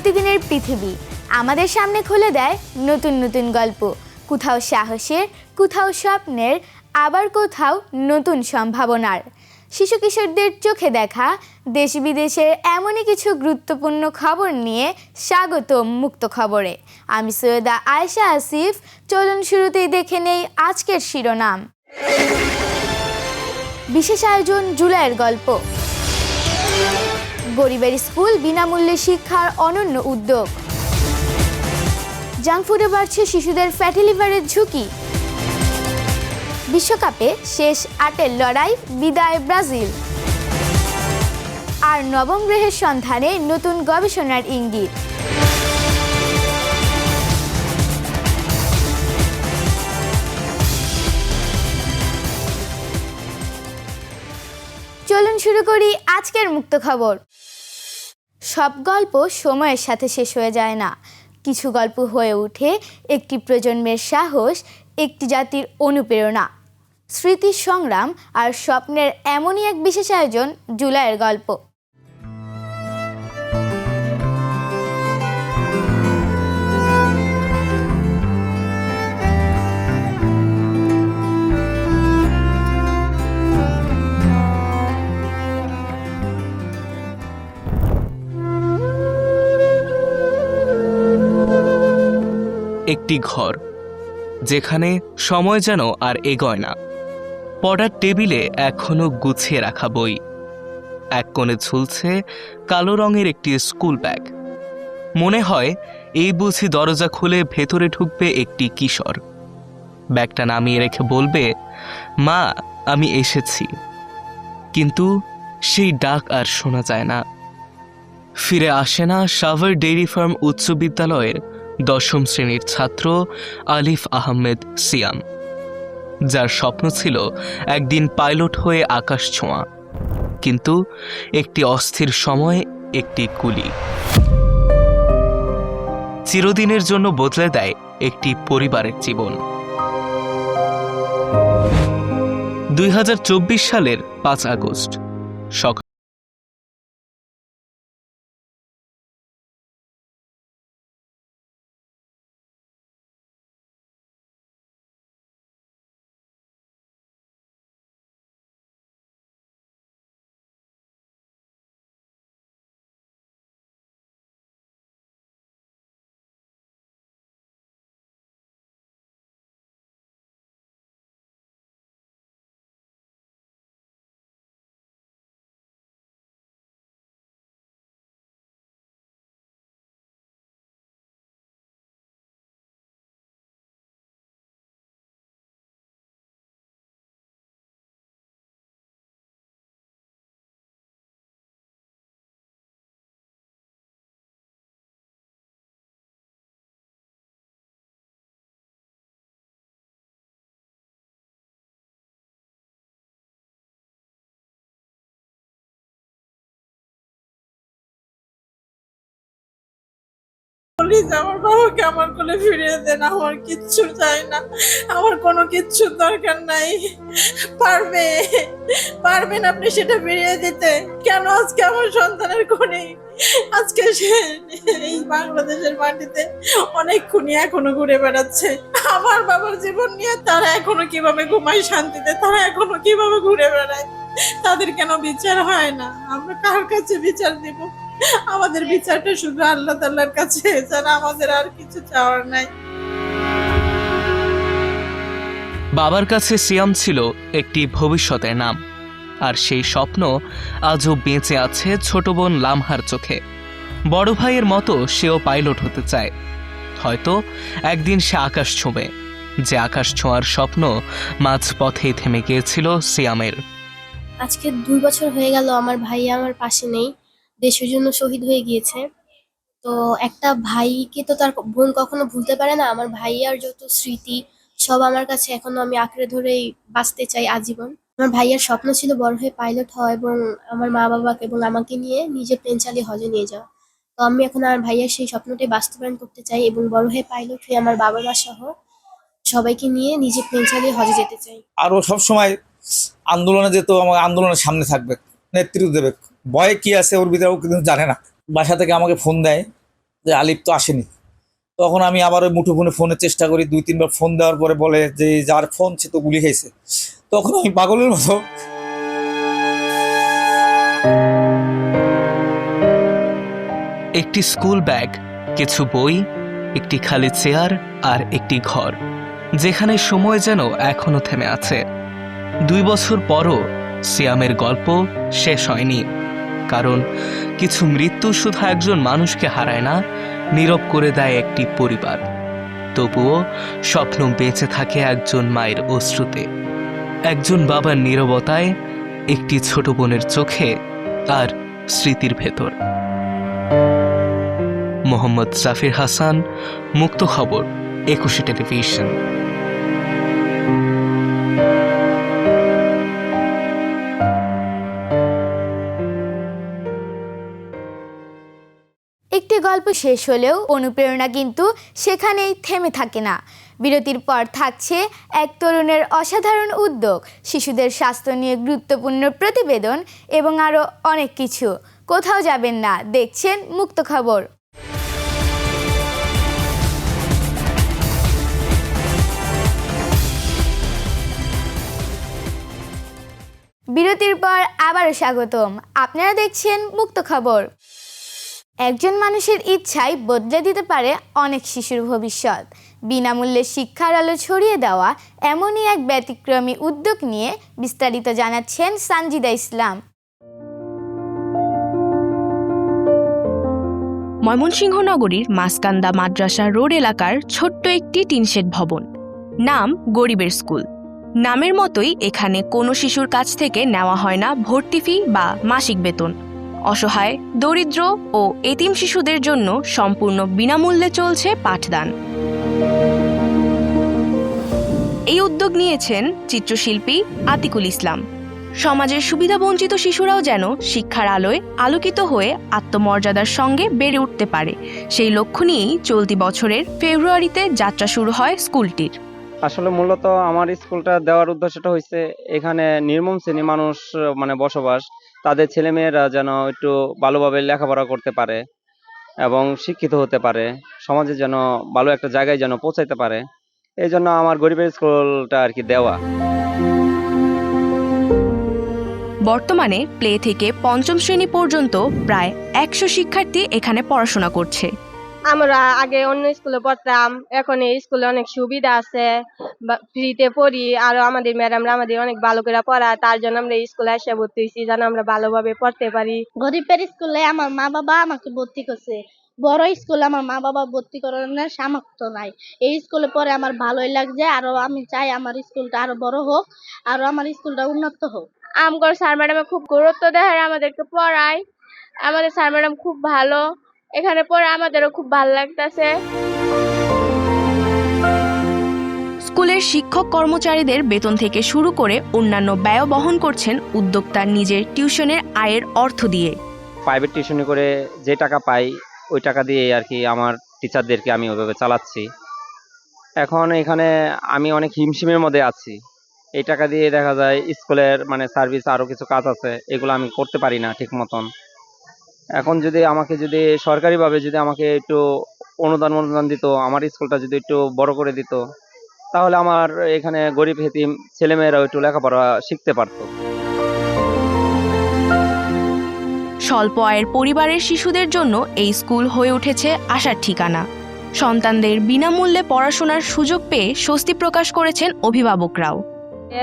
প্রতিদিনের পৃথিবী আমাদের সামনে খুলে দেয় নতুন নতুন গল্প, কোথাও সাহসের, কোথাও স্বপ্নের, আবার কোথাও নতুন সম্ভাবনার। শিশু কিশোরদের চোখে দেখা দেশ বিদেশের এমনই কিছু গুরুত্বপূর্ণ খবর নিয়ে স্বাগত মুক্ত খবরে। আমি সৈয়দা আয়েশা আসিফ। চলুন শুরুতেই দেখে নেই আজকের শিরোনাম। বিশেষ আয়োজন জুলাইয়ের গল্প। গরিবের স্কুল বিনামূল্যে শিক্ষার অনন্য উদ্যোগ। জাঙ্ক ফুডে বাড়ছে শিশুদের ফ্যাটি লিভারের ঝুঁকি। বিশ্বকাপে শেষ ৮-এর লড়াই, বিদায় ব্রাজিল। আর নবম গ্রহের সন্ধানে নতুন গবেষণার ইঙ্গিত। চলুন শুরু করি আজকের মুক্ত খবর। সব গল্প সময়ের সাথে শেষ হয়ে যায় না। কিছু গল্প হয়ে ওঠে একটি প্রজন্মের সাহস, একটি জাতির অনুপ্রেরণা, স্মৃতির সংগ্রাম আর স্বপ্নের এমনই এক বিশেষ আয়োজন জুলাইয়ের গল্প। একটি ঘর যেখানে সময় যেন আর এগোয় না। পড়ার টেবিলে এখনো গুছিয়ে রাখা বই, এক কোণে ঝুলছে কালো রঙের একটি স্কুল ব্যাগ। মনে হয় এই বুঝি দরজা খুলে ভেতরে ঢুকবে একটি কিশোর, ব্যাগটা নামিয়ে রেখে বলবে, মা আমি এসেছি। কিন্তু সেই ডাক আর শোনা যায় না। ফিরে আসে না সাভার ডেইরি ফার্ম উচ্চ বিদ্যালয়ের ১০ম শ্রেণীর ছাত্র আলিফ আহমেদ সিয়াম, যার স্বপ্ন ছিল একদিন পাইলট হয়ে আকাশ ছোঁয়া। কিন্তু একটি অস্থির সময়, একটি গুলি চিরদিনের জন্য বদলে দেয় একটি পরিবারের জীবন। ২০২৪ সালের ৫ আগস্ট সকাল। প্লিজ আমার বাবাকে আমার কোলে ফিরিয়ে দেন। আমার কিচ্ছু চাই না, আমার কোনো কিচ্ছু দরকার নাই। পারবেন আপনি সেটা ফিরিয়ে দিতে? কেন আজকে আমার সন্তানের খুনি? আজকে সে এই বাংলাদেশের মাটিতে অনেক খুনি এখনো ঘুরে বেড়াচ্ছে। আমার বাবার জীবন নিয়ে তারা এখনো কিভাবে ঘুমায় শান্তিতে, তারা এখনো কিভাবে ঘুরে বেড়ায়, তাদের কেন বিচার হয় না? আমরা কার কাছে বিচার দিব? আমাদের বিচারটা শুধু আল্লাহ তাআলার কাছে, যারা আমাদের আর কিছু চাওয়ার নাই। বাবার কাছে সিয়াম ছিল একটি ভবিষ্যতের নাম, আর সেই স্বপ্ন আজও বেঁচে আছে ছোট বোন লামহার চোখে। বড় ভাইয়ের মতো সেও পাইলট হতে চায়। হয়তো একদিন সে আকাশ ছোঁবে, যে আকাশ ছোঁয়ার স্বপ্ন মাঝপথেই থেমে গিয়েছিল সিয়ামের। আজকে ২ বছর হয়ে গেল আমার ভাইয়া আমার পাশে নেই, দেশের জন্য শহীদ হয়ে গিয়েছে। তো একটা ভাইকে তো তার বোন কখনো ভুলতে পারে না। আমার ভাইয়ার যত স্মৃতি সব আমার কাছে এখনো আমি আঁকড়ে ধরেই বাঁচতে চাই আজীবন। আমার ভাইয়ার স্বপ্ন ছিল বড় হয়ে পাইলট হওয়া এবং আমার মা বাবাকে এবং আমাকে নিয়ে নিজে প্লেন চালিয়ে হজে নিয়ে যাওয়া। তো আমি এখন আমার ভাইয়ার সেই স্বপ্নটাই বাস্তবায়ন করতে চাই এবং বড় হয়ে পাইলট হয়ে আমার বাবা মা সহ সবাইকে নিয়ে নিজে প্লেন চালিয়ে হজে যেতে চাই। আরো সবসময় আন্দোলনে যেত, আমার আন্দোলনের সামনে থাকবে, নেতৃত্ব দেবে। ভয়ে কি আছে ওর ভিতরে ও কিন্তু জানে না। বাসা থেকে আমাকে ফোন দেয় যে আলিফ তো আসেনি। তখন আমি আবার ওই মুঠোফোনে ফোনের চেষ্টা করি, 2-3 বার ফোন দেওয়ার পরে বলে যে যার ফোন সে তো গুলি খেয়েছে। তখন আমি পাগলের মতো একটি স্কুল ব্যাগ, কিছু বই, একটি খালি চেয়ার আর একটি ঘর, যেখানে সময় যেন এখনো থেমে আছে। 2 বছর পরও সিয়ামের গল্প শেষ হয়নি, কারণ কিছু মৃত্যু শুধু একজন মানুষকে হারায় না, নীরব করে দেয় একটি পরিবার। তবুও স্বপ্ন বেঁচে থাকে একজন মায়ের অশ্রুতে, একজন বাবার নীরবতায়, একটি ছোট বোনের চোখে আর স্মৃতির ভেতর। মোহাম্মদ জাফির হাসান, মুক্ত খবর, 21 টেলিভিশন। একটি গল্প শেষ হলেও অনুপ্রেরণা কিন্তু সেখানেই থেমে থাকে না। বিরতির পর থাকছে এক তরুণের অসাধারণ উদ্যোগ, শিশুদের স্বাস্থ্য নিয়ে গুরুত্বপূর্ণ প্রতিবেদন এবং আরও অনেক কিছু। কোথাও যাবেন না, দেখছেন মুক্ত খবর। বিরতির পর আবারও স্বাগতম। আপনারা দেখছেন মুক্ত খবর। একজন মানুষের ইচ্ছাই বদলে দিতে পারে অনেক শিশুর ভবিষ্যৎ। বিনামূল্যে শিক্ষার আলো ছড়িয়ে দেওয়া এমনই এক ব্যতিক্রমী উদ্যোগ নিয়ে বিস্তারিত জানাচ্ছেন সানজিদা ইসলাম। ময়মনসিংহ নগরীর মাসকান্দা মাদ্রাসা রোড এলাকার ছোট্ট একটি টিনশেড ভবন, নাম গরিবের স্কুল। নামের মতোই এখানে কোনো শিশুর কাছ থেকে নেওয়া হয় না ভর্তি ফি বা মাসিক বেতন। অসহায়, দরিদ্র ও এতিম শিশুদের জন্য সম্পূর্ণ বিনামূল্যে চলছে পাঠদান। এই উদ্যোগ নিয়েছেন চিত্রশিল্পী আতিকুল ইসলাম। সমাজের সুবিধাবঞ্চিত শিশুরাও যেন শিক্ষার আলোয় আলোকিত হয়ে আত্মমর্যাদার সঙ্গে বেড়ে উঠতে পারে, সেই লক্ষ্য নিয়েই চলতি বছরের ফেব্রুয়ারিতে যাত্রা শুরু হয় স্কুলটির। আসলে মূলত আমার স্কুলটা দেওয়ার উদ্দেশ্যটা হচ্ছে এখানে নির্মম শ্রেণী মানুষ বসবাস, তাদের ছেলেমেয়েরা যেন একটু ভালোভাবে লেখাপড়া করতে পারে এবং শিক্ষিত হতে পারে, সমাজে যেন ভালো একটা জায়গায় যেন পৌঁছাইতে পারে। এই জন্য আমার গরিবের স্কুলটা আর কি দেওয়া। বর্তমানে প্লে থেকে পঞ্চম শ্রেণী পর্যন্ত প্রায় 100 শিক্ষার্থী এখানে পড়াশোনা করছে। আমরা আগে অন্য স্কুলে পড়তাম, এখন এই স্কুলে অনেক সুবিধা আছে, ফ্রিতে পড়ি, আর আমাদের ম্যাডামরা আমাদের অনেক ভালো করে পড়ায়, তার জন্য আমরা এই স্কুলে এসে ভর্তি হয়েছি যেন আমরা ভালোভাবে পড়তে পারি। গরিবের স্কুলে আমার মা বাবা আমাকে ভর্তি করছে, বড় স্কুলে আমার মা বাবা ভর্তি করানোর সামর্থ্য নাই। এই স্কুলে পড়ে আমার ভালোই লাগছে, আরো আমি চাই আমার স্কুলটা আরো বড় হোক, আরো আমার স্কুলটা উন্নত হোক। আমগর স্যার ম্যাডামে খুব গুরুত্ব দেয়, আমাদেরকে পড়ায়, আমাদের স্যার ম্যাডাম খুব ভালো, এখানে পড়ে আমাদেরও খুব ভালো লাগতেছে। স্কুলের শিক্ষক কর্মচারীদের বেতন থেকে শুরু করে অন্যান্য ব্যয় বহন করছেন উদ্যোক্তার নিজের টিউশনের আয়ের অর্থ দিয়ে। প্রাইভেট টিউশনি করে যে টাকা পাই ওই টাকা দিয়ে আর কি আমার টিচারদেরকে আমি ওইভাবে চালাচ্ছি। এখন এখানে আমি অনেক হিমশিমের মধ্যে আছি। এই টাকা দিয়ে দেখা যায় স্কুলের সার্ভিস আরও কিছু কাজ আছে, এগুলো আমি করতে পারি না ঠিক মতন। এখন যদি সরকারিভাবে যদি আমাকে একটু অনুদান দিত, আমার স্কুলটা যদি একটু বড় করে দিত, তাহলে আমার এখানে গরিব এতিম ছেলেমেয়েরাও একটু লেখাপড়া শিখতে পারত। স্বল্প আয়ের পরিবারের শিশুদের জন্য এই স্কুল হয়ে উঠেছে আশার ঠিকানা। সন্তানদের বিনামূল্যে পড়াশোনার সুযোগ পেয়ে স্বস্তি প্রকাশ করেছেন অভিভাবকরাও।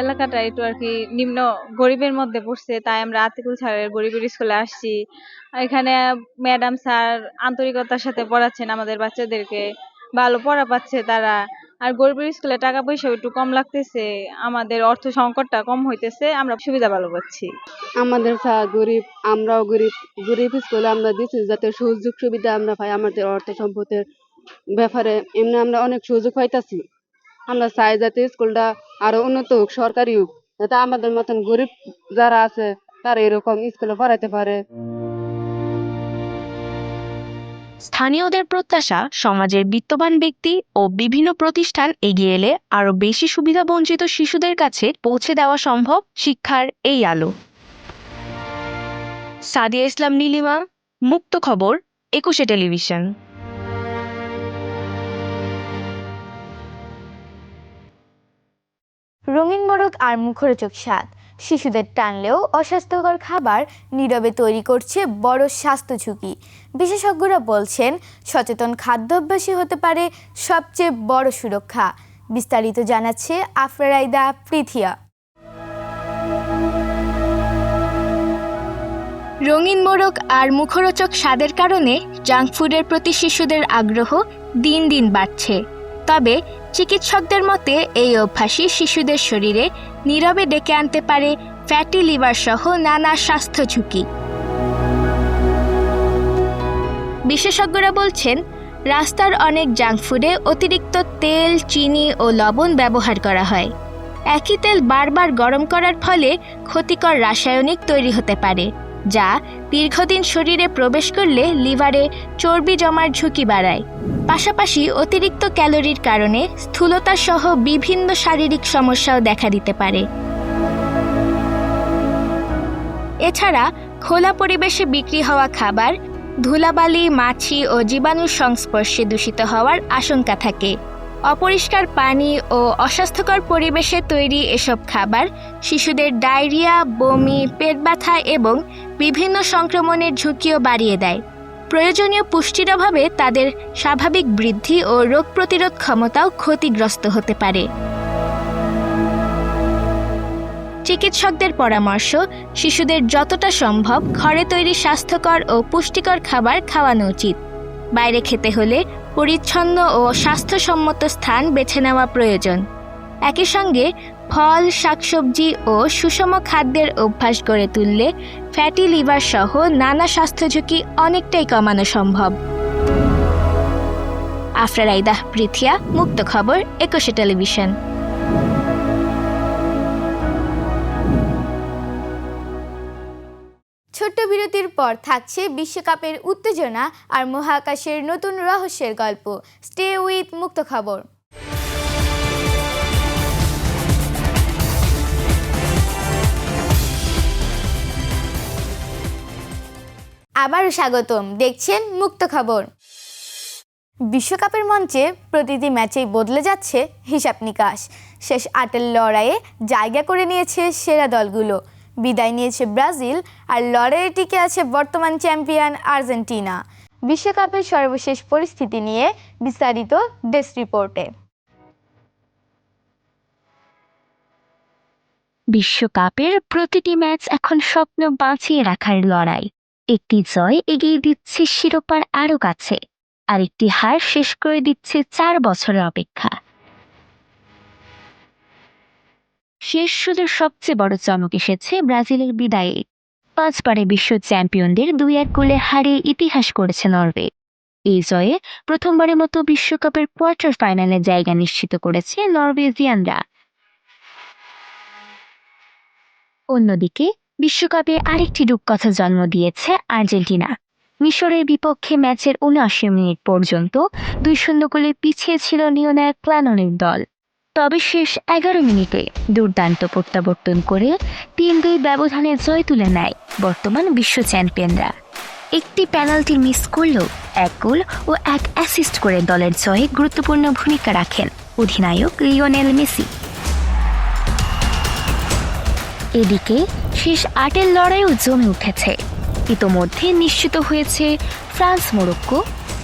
এলাকাটা একটু আর কি নিম্ন গরিবের মধ্যে পড়ছে, তাই আমরা আতিকুল স্যারের গরিবের স্কুলে আসছি। এখানে ম্যাডাম স্যার আন্তরিকতার সাথে পড়াচ্ছেন, আমাদের বাচ্চাদেরকে ভালো পড়া পাচ্ছে তারা। আর গরিবের স্কুলে টাকা পয়সা একটু কম লাগতেছে, আমাদের অর্থ সংকটটা কম হইতেছে, আমরা সুবিধা ভালো পাচ্ছি। আমাদের স্যার গরিব, আমরাও গরিব, গরিব স্কুলে আমরা দিচ্ছি যাতে সুযোগ সুবিধা আমরা পাই। আমাদের অর্থ সম্পদের ব্যাপারে এমনি আমরা অনেক সুযোগ পাইতেছি। আমরা চাই যাতে স্কুলটা আরো উন্নত হোক, সরকারি হোক, যাতে আমাদের মতন গরিব যারা আছে তারা এরকম স্কুলে পড়াইতে পারে। স্থানীয়দের প্রত্যাশা, সমাজের বিত্তবান ব্যক্তি ও বিভিন্ন প্রতিষ্ঠান এগিয়ে এলে আরও বেশি সুবিধাবঞ্চিত শিশুদের কাছে পৌঁছে দেওয়া সম্ভব শিক্ষার এই আলো। সাদিয়া ইসলাম নীলিমা, মুক্ত খবর, 21 টেলিভিশন। রঙিন মোড়ক আর মুখরোচক স্বাদ, শিশুদের টানলেও অস্বাস্থ্যকর খাবার নীরবে তৈরি করছে বড় স্বাস্থ্য ঝুঁকি। বিশেষজ্ঞরা বলছেন সচেতন খাদ্যাভ্যাসী হতে পারে সবচেয়ে বড় সুরক্ষা। বিস্তারিত জানাচ্ছে আফরাইদা পৃথিয়া। রঙিন মোড়ক আর মুখরোচক স্বাদের কারণে জাঙ্ক ফুডের প্রতি শিশুদের আগ্রহ দিন দিন বাড়ছে। তবে চিকিৎসকদের মতে এই অভ্যাসই শিশুদের শরীরে নীরবে ডেকে আনতে পারে ফ্যাটি লিভার সহ নানা স্বাস্থ্য ঝুঁকি। বিশেষজ্ঞরা বলছেন রাস্তার অনেক জাঙ্ক ফুডে অতিরিক্ত তেল, চিনি ও লবণ ব্যবহার করা হয়। একই তেল বারবার গরম করার ফলে ক্ষতিকর রাসায়নিক তৈরি হতে পারে, যা দীর্ঘদিন শরীরে প্রবেশ করলে লিভারে চর্বি জমার ঝুঁকি বাড়ায়। পাশাপাশি অতিরিক্ত ক্যালোরির কারণে স্থূলতা সহ বিভিন্ন শারীরিক সমস্যাও দেখা দিতে পারে। এছাড়া খোলা পরিবেশে বিক্রি হওয়া খাবার ধুলাবালি, মাছি ও জীবাণুর সংস্পর্শে দূষিত হওয়ার আশঙ্কা থাকে। অপরিষ্কার পানি ও অস্বাস্থ্যকর পরিবেশে তৈরি এসব খাবার শিশুদের ডায়রিয়া, বমি, পেট ব্যথা এবং বিভিন্ন সংক্রমণের ঝুঁকিও বাড়িয়ে দেয়। প্রয়োজনীয় পুষ্টির অভাবে তাদের স্বাভাবিক বৃদ্ধি ও রোগ প্রতিরোধ ক্ষমতাও ক্ষতিগ্রস্ত হতে পারে। চিকিৎসকদের পরামর্শ, শিশুদের যতটা সম্ভব ঘরে তৈরি স্বাস্থ্যকর ও পুষ্টিকর খাবার খাওয়ানো উচিত। বাইরে খেতে হলে পরিচ্ছন্ন ও স্বাস্থ্যসম্মত স্থান বেছে নেওয়া প্রয়োজন। একই সঙ্গে ফল, শাকসবজি ও সুষম খাদ্যের অভ্যাস গড়ে তুললে ফ্যাটি লিভার সহ নানা স্বাস্থ্য ঝুঁকি অনেকটাই কমানো সম্ভব। আফরাইদা পৃথিয়া, মুক্ত খবর, একুশে টেলিভিশন। ছোট্ট বিরতির পর থাকছে বিশ্বকাপের উত্তেজনা আর মহাকাশের নতুন রহস্যের গল্প। স্টে উইথ মুক্ত খবর। আবারও স্বাগতম, দেখছেন মুক্ত খবর। বিশ্বকাপের মঞ্চে প্রতিটি ম্যাচেই বদলে যাচ্ছে হিসাব নিকাশ। শেষ 8 লড়াইয়ে জায়গা করে নিয়েছে সেরা দলগুলো। বিদায় নিয়েছে ব্রাজিল, আর লড়াইয়ে টিকে আছে বর্তমান চ্যাম্পিয়ন আর্জেন্টিনা। বিশ্বকাপের সর্বশেষ পরিস্থিতি নিয়ে বিস্তারিত ডেস্ক রিপোর্টে। বিশ্বকাপের প্রতিটি ম্যাচ এখন স্বপ্ন বাঁচিয়ে রাখার লড়াই। একটি জয় এগিয়ে দিচ্ছে শিরোপার আরো কাছে, আর একটি হার শেষ করে দিচ্ছে 4 বছরের অপেক্ষা। শেষ সুদের সবচেয়ে বড় চমক এসেছে ব্রাজিলের বিদায়ে। 5 বারে বিশ্ব চ্যাম্পিয়নদের 2-1 গোলে হারিয়ে ইতিহাস করেছে নরওয়ে। এই জয়ে প্রথমবারের মতো বিশ্বকাপের কোয়ার্টার ফাইনালে জায়গা নিশ্চিত করেছে নরওয়েজিয়ানরা। অন্যদিকে বিশ্বকাপে আরেকটি রূপকথা জন্ম দিয়েছে আর্জেন্টিনা। মিশরের বিপক্ষে ম্যাচের 79 মিনিট পর্যন্ত 2-0 গোলে পিছিয়ে ছিল লিওনেল স্ক্যালোনির দল। তবে শেষ 11 মিনিটে দুর্দান্ত প্রত্যাবর্তন করে 3-2 ব্যবধানে জয় তুলে নেয় বর্তমান বিশ্ব চ্যাম্পিয়নরা। একটি পেনাল্টি মিস করলেও 1 গোল ও 1 অ্যাসিস্ট করে দলের জয়ে গুরুত্বপূর্ণ ভূমিকা রাখেন অধিনায়ক লিওনেল মেসি। এদিকে শেষ 8 লড়াইও জমে উঠেছে। ইতোমধ্যে নিশ্চিত হয়েছে ফ্রান্স মরক্কো,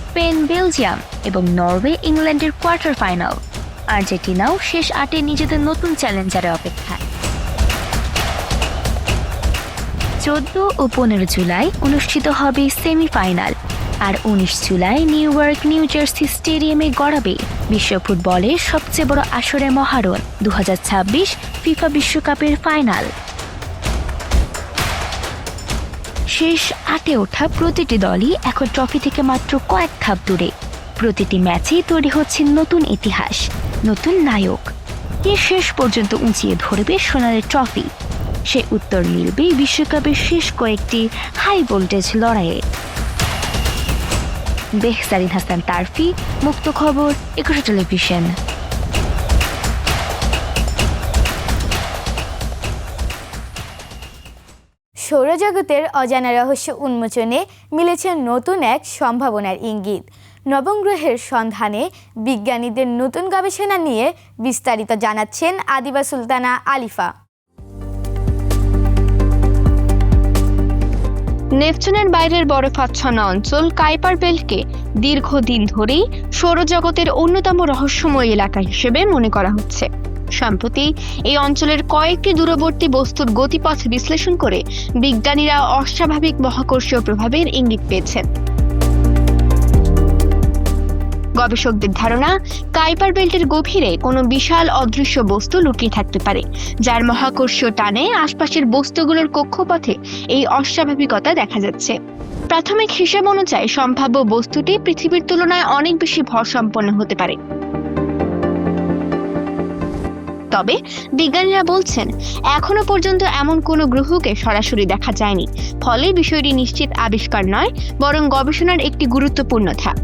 স্পেন বেলজিয়াম এবং নরওয়ে ইংল্যান্ডের কোয়ার্টার ফাইনাল। আর্জেন্টিনাও শেষ 8 নিজেদের নতুন চ্যালেঞ্জারের অপেক্ষায়। 14 ও 15 জুলাই অনুষ্ঠিত হবে সেমিফাইনাল, আর 19 July new York new jersey স্টেডিয়ামে গড়াবে বিশ্ব ফুটবলের সবচেয়ে বড় আসরে মহারণ 2026 ফিফা বিশ্বকাপের ফাইনাল। শেষ 8 ওঠা প্রতিটি দলই এখন ট্রফি থেকে মাত্র কয়েক ধাপ দূরে। প্রতিটি ম্যাচেই তৈরি হচ্ছে নতুন ইতিহাস, নতুন নায়ক। কে শেষ পর্যন্ত উঁচিয়ে ধরবে সোনালি ট্রফি, সে উত্তর মিলবে বিশ্বকাপের শেষ কয়েকটি হাই ভোল্টেজ লড়াইয়ে। বেহসারিন হাসান তারফি, মুক্ত খবর, একুশে টেলিভিশন। সৌরজগতের অজানা রহস্য উন্মোচনে মিলেছে নতুন এক সম্ভাবনার ইঙ্গিত। নবম গ্রহের সন্ধানে বিজ্ঞানীদের নতুন গবেষণা নিয়ে বিস্তারিত জানাচ্ছেন আদিবা সুলতানা আলিফা। নেপচুনের বাইরের বরফাচ্ছন্ন অঞ্চল কাইপার বেল্টকে দীর্ঘদিন ধরেই সৌরজগতের অন্যতম রহস্যময় এলাকা হিসেবে মনে করা হচ্ছে। সম্প্রতি এই অঞ্চলের কয়েকটি দূরবর্তী বস্তুর গতিপথ বিশ্লেষণ করে বিজ্ঞানীরা অস্বাভাবিক মহাকর্ষীয় প্রভাবের ইঙ্গিত পেয়েছেন। গবেষকদের ধারণা, কাইপার বেল্টের গভীরে কোনো বিশাল অদৃশ্য বস্তু লুকিয়ে থাকতে পারে, যার মহাকর্ষীয় টানে আশপাশের বস্তুগুলোর কক্ষপথে এই অস্বাভাবিকতা দেখা যাচ্ছে। প্রাথমিক হিসাব অনুযায়ী সম্ভাব্য বস্তুটি পৃথিবীর তুলনায় অনেক বেশি ভরসম্পন্ন হতে পারে। তবে বিজ্ঞানীরা বলছেন, এখনো পর্যন্ত এমন কোনো গ্রহকে সরাসরি দেখা যায়নি, ফলে বিষয়টি নিশ্চিত আবিষ্কার নয়, বরং গবেষণার একটি গুরুত্বপূর্ণ ধাপ।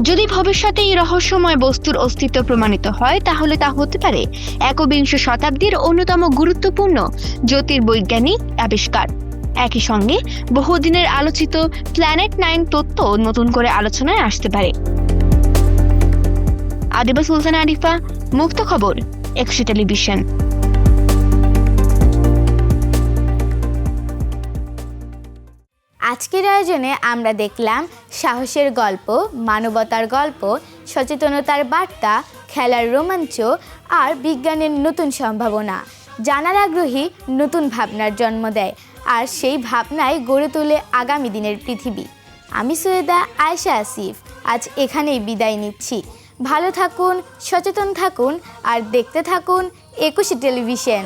যদি ভবিষ্যতে এই রহস্যময় বস্তুর অস্তিত্ব প্রমাণিত হয়, তাহলে তা হতে পারে একবিংশ শতাব্দীর অন্যতম গুরুত্বপূর্ণ জ্যোতির্বৈজ্ঞানিক আবিষ্কার। একই সঙ্গে বহুদিনের আলোচিত প্ল্যানেট 9 তত্ত্ব নতুন করে আলোচনায় আসতে পারে। আদিবা সুলতানা আরিফা, মুক্ত খবর, একুশে টেলিভিশন। আজকের আয়োজনে আমরা দেখলাম সাহসের গল্প, মানবতার গল্প, সচেতনতার বার্তা, খেলার রোমাঞ্চ আর বিজ্ঞানের নতুন সম্ভাবনা। জানার আগ্রহী নতুন ভাবনার জন্ম দেয়, আর সেই ভাবনায় গড়ে তোলে আগামী দিনের পৃথিবী। আমি সৈয়দা আয়েশা আসিফ আজ এখানেই বিদায় নিচ্ছি। ভালো থাকুন, সচেতন থাকুন আর দেখতে থাকুন একুশে টেলিভিশন।